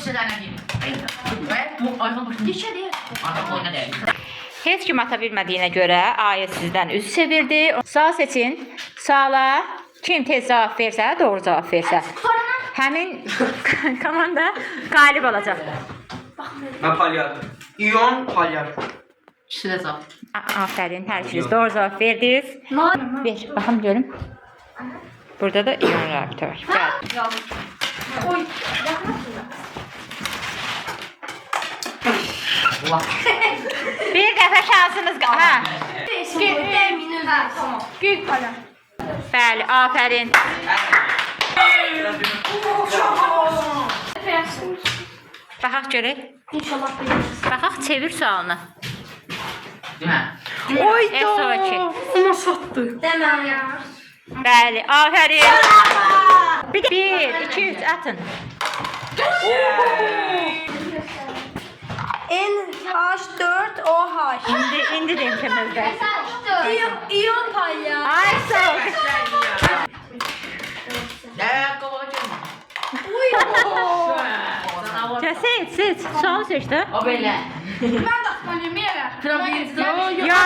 hissələrinə deyim. Və bu ayağın başında neçədir? Artıq oyuna deyil. Heç kim ata bilmədiyinə görə Ayə sizdən üz çevirdi. Sağ seçin. Sağla. Kim tez cavab versə, doğru cavab versə. Həmin komanda qalib olacaq. Ben Palyar. İyon Palyar. İkisi də cavab. Aferin, hər ikiniz doğru cavab verdiniz. Ver, baxım görüm. Burada da İyon rabitə var. Gəl. Oy. Bir dəfə şansınız qaldı. Hə. Gül pala. Bəli, aferin. Baxaq görək. İnşallah biliriz. Baxaq çevir sualını. Demə. S2. Ama sattı. Demem ya. Bəli, aferin. Bir, 2, 3 atın. NH4OH. İndi demişimizdə. İyon pala. Ay sağ ol. Nə qovacaq? Seç. Sual seç də. O belə. Ben de palya meyve. Trabzon'da Ya,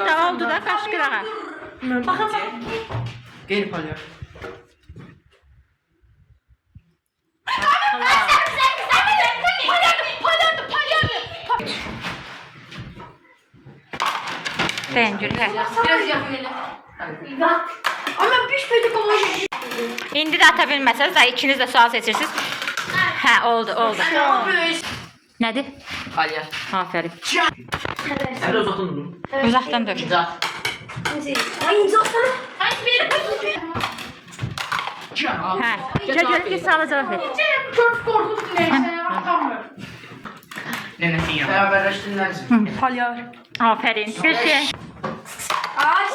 da oldu da qaşqırağa. Bakın. Gel Palyar. Sen görək. biraz yaxın elə. Bak. Ama bir pedi kovacak. İndi də ata bilməsəz də ikiniz də sual seçirsiniz. Hə, oldu. Nədir? Palyar. Aferin. Hem de uzaktan durun. Uzaqdan dur. Cavab. Ay insana. Ay bir. Hə. Görək ki, suala cavab ver. Çok korkunç neyse. Atamıyorum. Nənəsin ya. Beraberleştinler. Palyar. Aferin. Peki. Ay.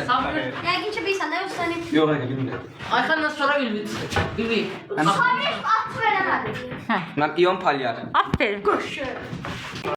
Sabır. Ya geçe bir sana üstüne. Yok hayır bilmiyorum. Ayxandan sonra Ülvi. Ülvi. At veremedim. Ben İyon Palyar. Aferin. Koş.